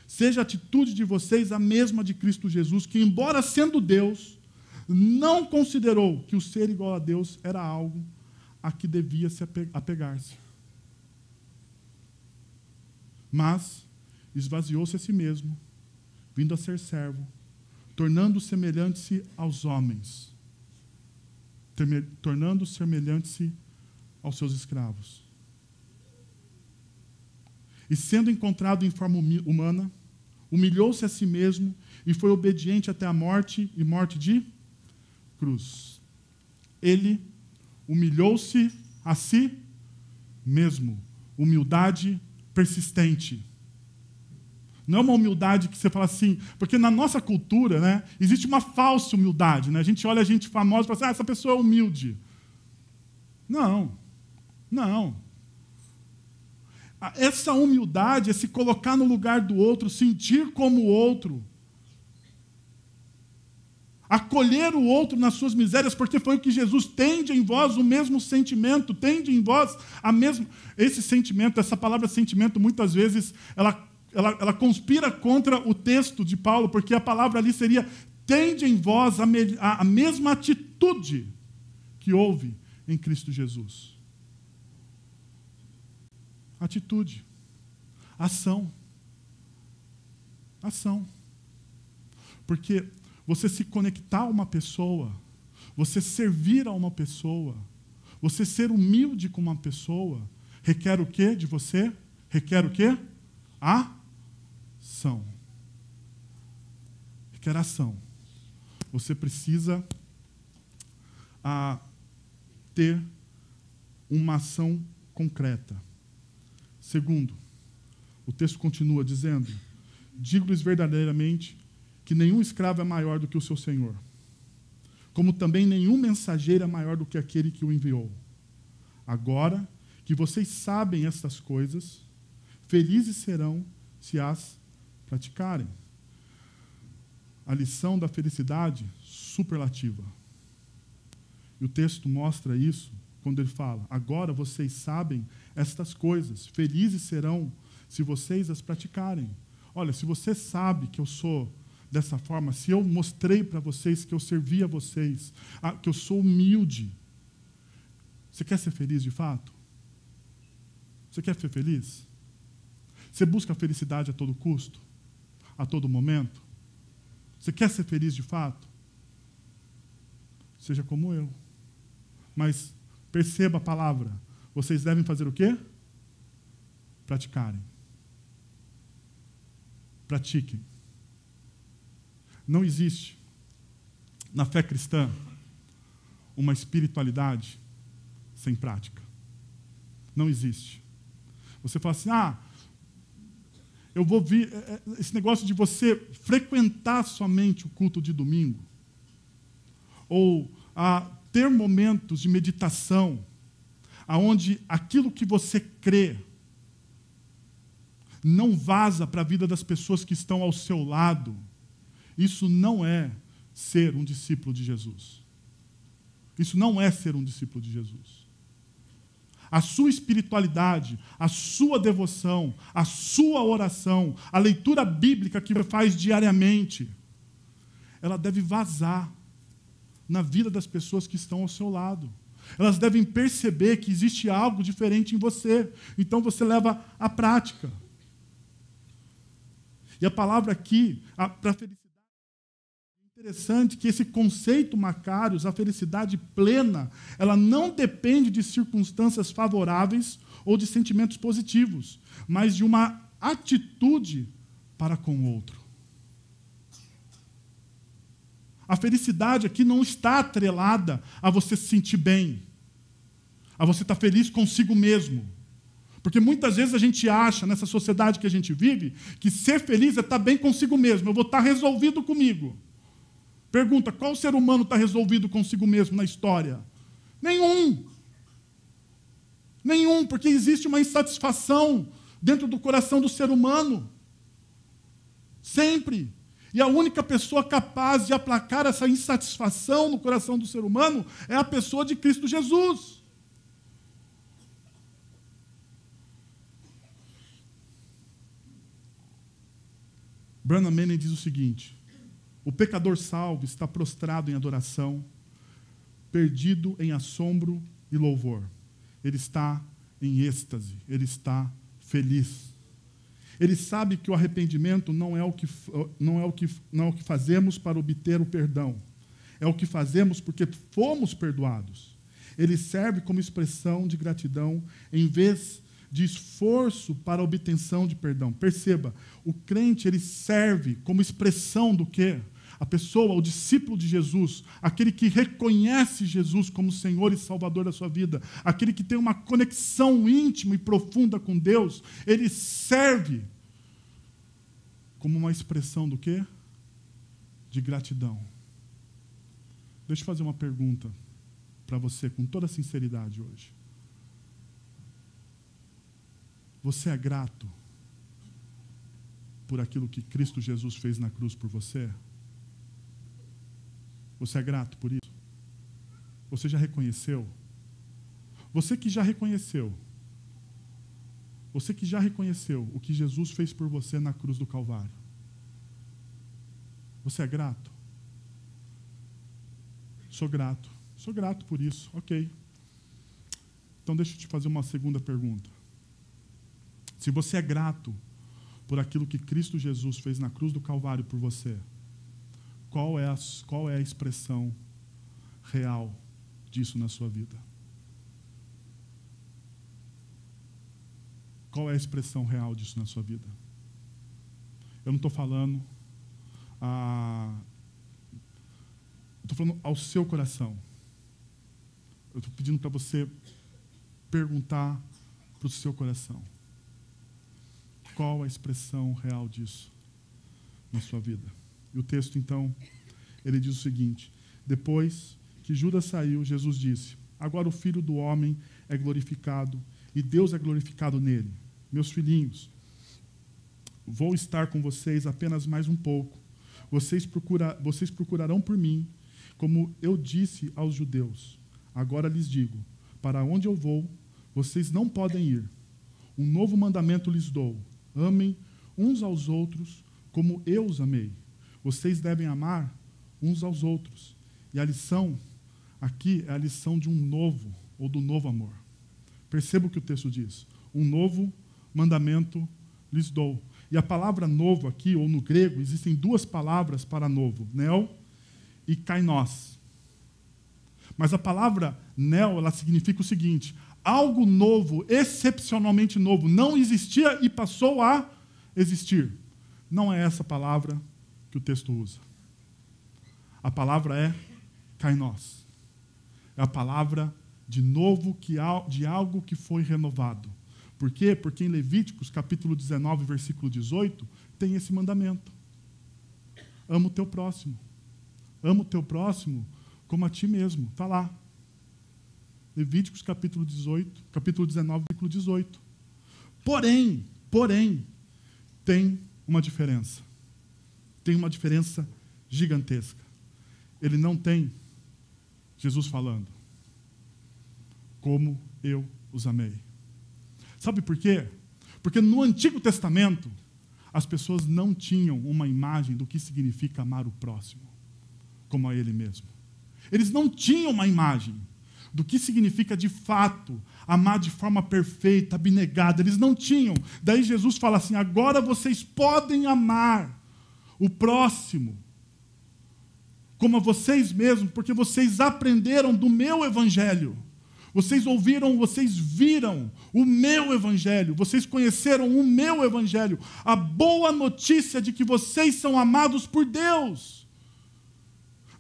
Seja a atitude de vocês a mesma de Cristo Jesus, que, embora sendo Deus, não considerou que o ser igual a Deus era algo a que devia se apegar-se. Mas esvaziou-se a si mesmo, vindo a ser servo, tornando-se semelhante aos homens, tornando-se semelhante aos seus escravos. E sendo encontrado em forma humana, humilhou-se a si mesmo e foi obediente até a morte, e morte de cruz. Ele humilhou-se a si mesmo. Humildade persistente. Não é uma humildade que você fala assim, porque na nossa cultura, né, existe uma falsa humildade. Né? A gente olha a gente famosa e fala assim, essa pessoa é humilde. Não. Essa humildade é se colocar no lugar do outro, sentir como o outro. Acolher o outro nas suas misérias, porque foi o que Jesus tende em vós o mesmo sentimento, tende em vós a mesma... Esse sentimento, essa palavra sentimento, muitas vezes, ela conspira contra o texto de Paulo, porque a palavra ali seria tende em vós a mesma atitude que houve em Cristo Jesus. Atitude. Ação. Porque você se conectar a uma pessoa, você servir a uma pessoa, você ser humilde com uma pessoa, requer o quê de você? Requer o quê? Ação. Requer ação. Você precisa ter uma ação concreta. Segundo, o texto continua dizendo, digo-lhes verdadeiramente que nenhum escravo é maior do que o seu senhor, como também nenhum mensageiro é maior do que aquele que o enviou. Agora que vocês sabem estas coisas, felizes serão se as praticarem. a lição da felicidade superlativa. E o texto mostra isso quando ele fala: agora vocês sabem estas coisas, felizes serão se vocês as praticarem. Olha, se você sabe que eu sou dessa forma, se eu mostrei para vocês que eu servi a vocês, que eu sou humilde, você quer ser feliz de fato? Você quer ser feliz? Você busca a felicidade a todo custo? A todo momento? Você quer ser feliz de fato? Seja como eu. Mas perceba a palavra. Vocês devem fazer o quê? Praticarem. Pratiquem. Não existe na fé cristã uma espiritualidade sem prática. Não existe. Você fala assim: eu vou vir. Esse negócio de você frequentar somente o culto de domingo, ou ter momentos de meditação, aonde aquilo que você crê não vaza para a vida das pessoas que estão ao seu lado, isso não é ser um discípulo de Jesus. Isso não é ser um discípulo de Jesus. A sua espiritualidade, a sua devoção, a sua oração, a leitura bíblica que você faz diariamente, ela deve vazar na vida das pessoas que estão ao seu lado. Elas devem perceber que existe algo diferente em você. Então você leva à prática. E a palavra aqui, para a felicidade, é interessante que esse conceito, Macários, a felicidade plena, ela não depende de circunstâncias favoráveis ou de sentimentos positivos, mas de uma atitude para com o outro. A felicidade aqui não está atrelada a você se sentir bem, a você estar feliz consigo mesmo. Porque muitas vezes a gente acha, nessa sociedade que a gente vive, que ser feliz é estar bem consigo mesmo, eu vou estar resolvido comigo. Pergunta: qual ser humano está resolvido consigo mesmo na história? Nenhum. Nenhum, porque existe uma insatisfação dentro do coração do ser humano. Sempre. E a única pessoa capaz de aplacar essa insatisfação no coração do ser humano é a pessoa de Cristo Jesus. Branham Manning diz o seguinte: o pecador salvo está prostrado em adoração, perdido em assombro e louvor. Ele está em êxtase, ele está feliz. Ele sabe que o arrependimento não é o que fazemos para obter o perdão. É o que fazemos porque fomos perdoados. Ele serve como expressão de gratidão em vez de esforço para a obtenção de perdão. Perceba, o crente ele serve como expressão do quê? A pessoa, o discípulo de Jesus, aquele que reconhece Jesus como Senhor e Salvador da sua vida, aquele que tem uma conexão íntima e profunda com Deus, ele serve como uma expressão do quê? De gratidão. Deixa eu fazer uma pergunta para você com toda sinceridade hoje. Você é grato por aquilo que Cristo Jesus fez na cruz por você? Você é grato por isso? Você já reconheceu? Você que já reconheceu o que Jesus fez por você na cruz do Calvário, você é grato? Sou grato por isso, ok. Então deixa eu te fazer uma segunda pergunta. Se você é grato por aquilo que Cristo Jesus fez na cruz do Calvário por você, qual é a expressão real disso na sua vida? Qual é a expressão real disso na sua vida? Eu não estou falando estou falando ao seu coração. Eu estou pedindo para você perguntar para o seu coração. Qual a expressão real disso na sua vida? E o texto, então, ele diz o seguinte: depois que Judas saiu, Jesus disse: agora o Filho do Homem é glorificado e Deus é glorificado nele. Meus filhinhos, vou estar com vocês apenas mais um pouco. vocês procurarão por mim, como eu disse aos judeus. Agora lhes digo, para onde eu vou, vocês não podem ir. Um novo mandamento lhes dou. Amem uns aos outros como eu os amei. Vocês devem amar uns aos outros. E a lição aqui é a lição de um novo, ou do novo amor. Perceba o que o texto diz. Um novo mandamento lhes dou. E a palavra novo aqui, ou no grego, existem duas palavras para novo. Neo e kainos. Mas a palavra neo, ela significa o seguinte: algo novo, excepcionalmente novo, não existia e passou a existir. Não é essa palavra que o texto usa. A palavra é kainos. É a palavra de novo, de algo que foi renovado. Por quê? Porque em Levíticos, capítulo 19, versículo 18, tem esse mandamento. Ama o teu próximo. Ama o teu próximo como a ti mesmo. Está lá. Levíticos, capítulo 19, versículo 18. Porém, tem uma diferença. Tem uma diferença gigantesca. Ele não tem Jesus falando, como eu os amei. Sabe por quê? Porque no Antigo Testamento, as pessoas não tinham uma imagem do que significa amar o próximo, como a ele mesmo. Eles não tinham uma imagem do que significa, de fato, amar de forma perfeita, abnegada. Eles não tinham. Daí Jesus fala assim: agora vocês podem amar o próximo como a vocês mesmos, porque vocês aprenderam do meu evangelho. Vocês ouviram, vocês viram o meu evangelho. Vocês conheceram o meu evangelho. A boa notícia de que vocês são amados por Deus.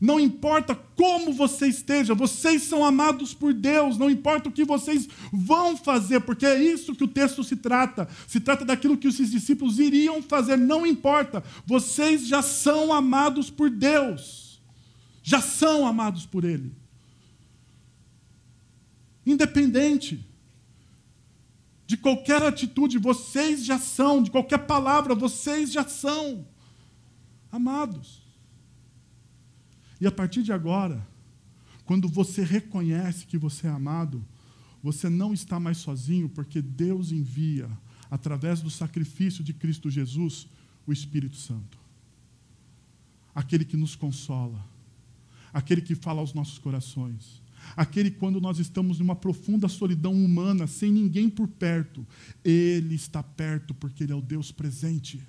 Não importa como você esteja, vocês são amados por Deus. Não importa o que vocês vão fazer, porque é isso que o texto se trata. Se trata daquilo que os discípulos iriam fazer. Não importa. Vocês já são amados por Deus. Já são amados por Ele. Independente de qualquer atitude, vocês já são. De qualquer palavra, vocês já são amados. E a partir de agora, quando você reconhece que você é amado, você não está mais sozinho, porque Deus envia, através do sacrifício de Cristo Jesus, o Espírito Santo. Aquele que nos consola, aquele que fala aos nossos corações, aquele quando nós estamos numa profunda solidão humana, sem ninguém por perto, Ele está perto, porque Ele é o Deus presente.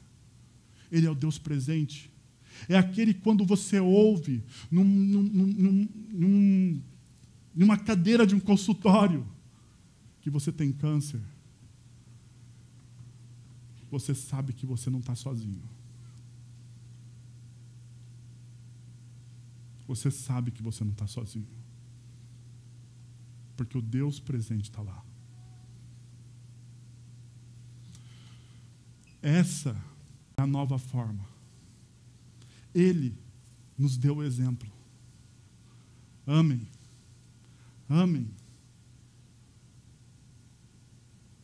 Ele é o Deus presente. É aquele quando você ouve numa cadeira de um consultório que você tem câncer. Você sabe que você não está sozinho. Você sabe que você não está sozinho. Porque o Deus presente está lá. Essa é a nova forma. Ele nos deu o exemplo. Amem. Amem.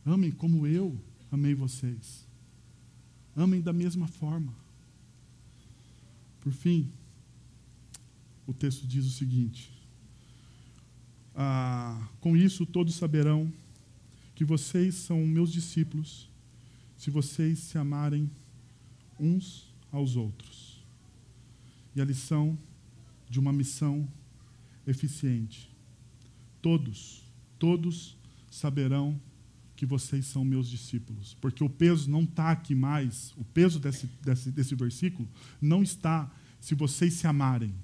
Amem como eu amei vocês. Amem da mesma forma. Por fim, o texto diz o seguinte: com isso todos saberão que vocês são meus discípulos, se vocês se amarem uns aos outros. E a lição de uma missão eficiente. Todos saberão que vocês são meus discípulos. Porque o peso não está aqui mais, o peso desse versículo não está se vocês se amarem.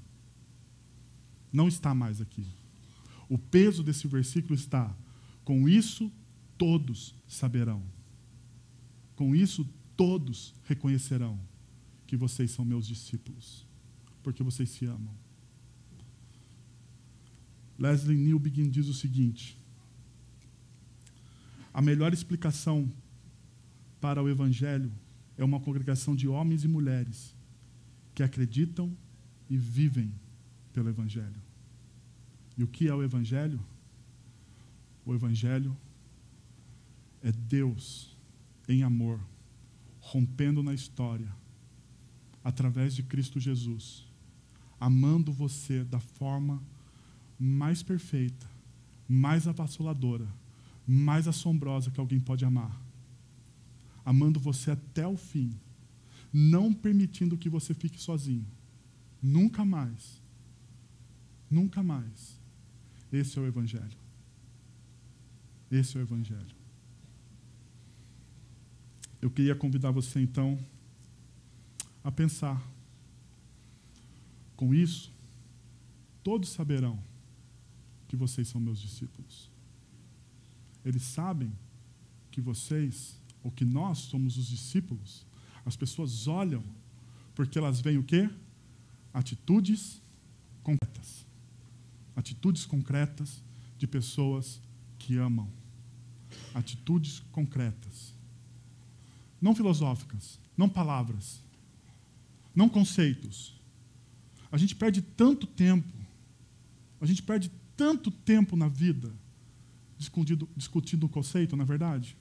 Não está mais aqui. O peso desse versículo está: com isso todos saberão. Com isso todos reconhecerão que vocês são meus discípulos. Porque vocês se amam. Leslie Newbegin diz o seguinte: a melhor explicação para o Evangelho é uma congregação de homens e mulheres que acreditam e vivem pelo Evangelho. E o que é o Evangelho? O Evangelho é Deus em amor, rompendo na história, através de Cristo Jesus, amando você da forma mais perfeita, mais avassaladora, mais assombrosa que alguém pode amar. Amando você até o fim, não permitindo que você fique sozinho. Nunca mais. Nunca mais. Esse é o Evangelho. Esse é o Evangelho. Eu queria convidar você, então, a pensar. Com isso, todos saberão que vocês são meus discípulos. Eles sabem que vocês, ou que nós somos os discípulos. As pessoas olham porque elas veem o quê? Atitudes concretas. Atitudes concretas de pessoas que amam. Atitudes concretas. Não filosóficas, não palavras, não conceitos. A gente perde tanto tempo na vida discutindo um conceito, não é verdade?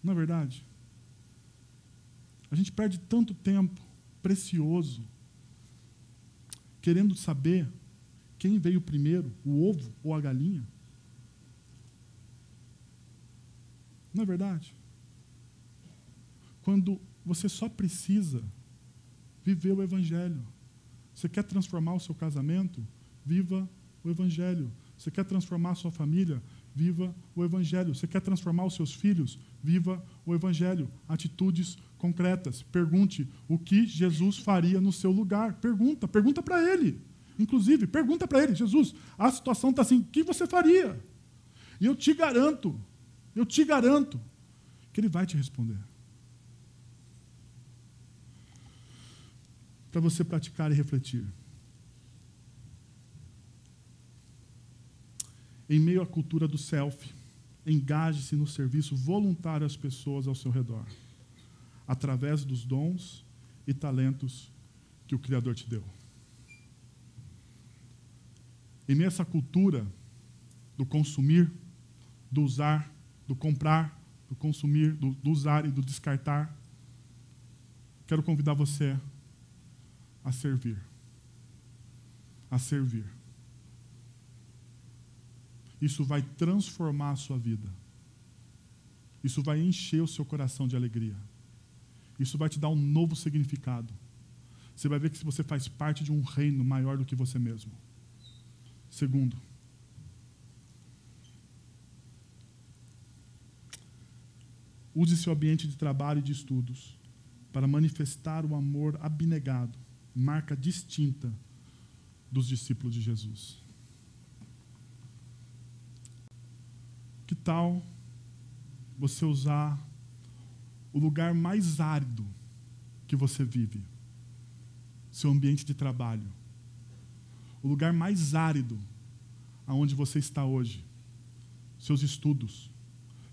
Não é verdade? A gente perde tanto tempo precioso querendo saber quem veio primeiro, o ovo ou a galinha. Não é verdade? Quando você só precisa viver o Evangelho. Você quer transformar o seu casamento? Viva o Evangelho. Você quer transformar a sua família? Viva o Evangelho. Você quer transformar os seus filhos? Viva o Evangelho. Atitudes concretas. Pergunte o que Jesus faria no seu lugar. Pergunta para Ele. Inclusive, pergunta para Ele: Jesus, a situação está assim, o que você faria? E eu te garanto que Ele vai te responder. Para você praticar e refletir. Em meio à cultura do selfie, engaje-se no serviço voluntário às pessoas ao seu redor, através dos dons e talentos que o Criador te deu. Em meio a essa cultura do consumir, do usar, do comprar, do consumir, do usar e do descartar, quero convidar você a servir. A servir. Isso vai transformar a sua vida. Isso vai encher o seu coração de alegria. Isso vai te dar um novo significado. Você vai ver que você faz parte de um reino maior do que você mesmo. Segundo, use seu ambiente de trabalho e de estudos para manifestar o amor abnegado, marca distinta dos discípulos de Jesus. Que tal você usar o lugar mais árido que você vive, seu ambiente de trabalho, o lugar mais árido aonde você está hoje, seus estudos.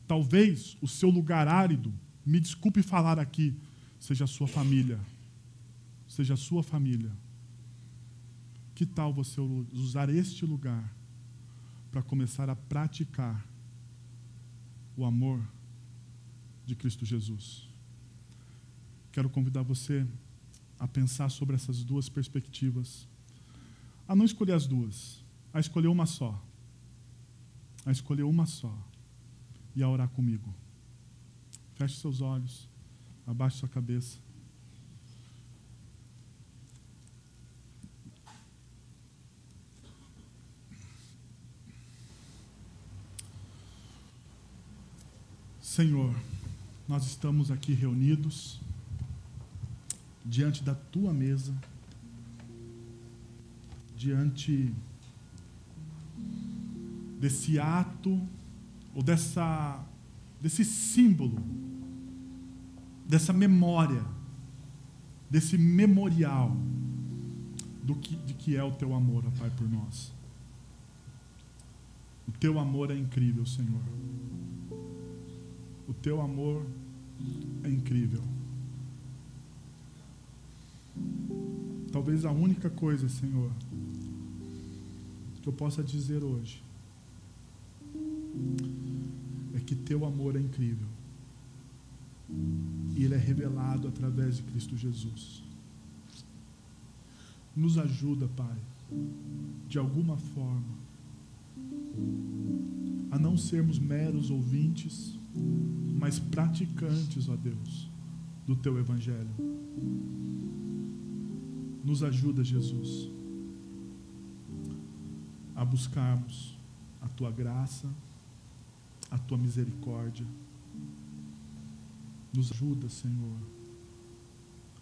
Talvez o seu lugar árido, me desculpe falar aqui, seja a sua família. Seja a sua família. Que tal você usar este lugar para começar a praticar o amor de Cristo Jesus? Quero convidar você a pensar sobre essas duas perspectivas. A não escolher as duas, a escolher uma só. A escolher uma só. E a orar comigo. Feche seus olhos, abaixe sua cabeça. Senhor, nós estamos aqui reunidos diante da Tua mesa, diante desse ato, ou desse símbolo, dessa memória, desse memorial de que é o Teu amor, ó Pai, por nós. O Teu amor é incrível, Senhor. O Teu amor é incrível. Talvez a única coisa, Senhor, que eu possa dizer hoje é que Teu amor é incrível. e ele é revelado através de Cristo Jesus. Nos ajuda, Pai, de alguma forma, a não sermos meros ouvintes, mas praticantes, ó Deus, do Teu Evangelho. Nos ajuda, Jesus, a buscarmos a Tua graça, a Tua misericórdia. Nos ajuda, Senhor,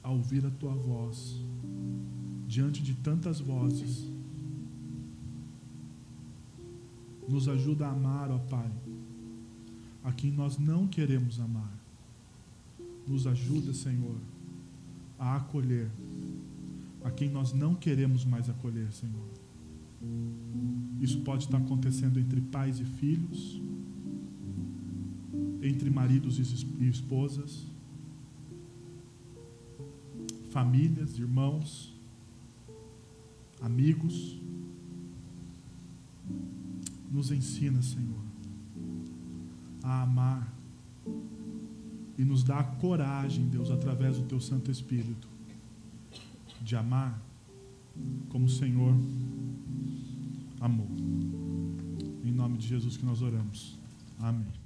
a ouvir a Tua voz diante de tantas vozes. Nos ajuda a amar, ó Pai, a quem nós não queremos amar. Nos ajuda, Senhor, a acolher a quem nós não queremos mais acolher, Senhor. Isso pode estar acontecendo entre pais e filhos, entre maridos e esposas, famílias, irmãos, amigos. Nos ensina, Senhor, a amar e nos dá a coragem, Deus, através do Teu Santo Espírito, de amar como o Senhor amou. Em nome de Jesus que nós oramos. Amém.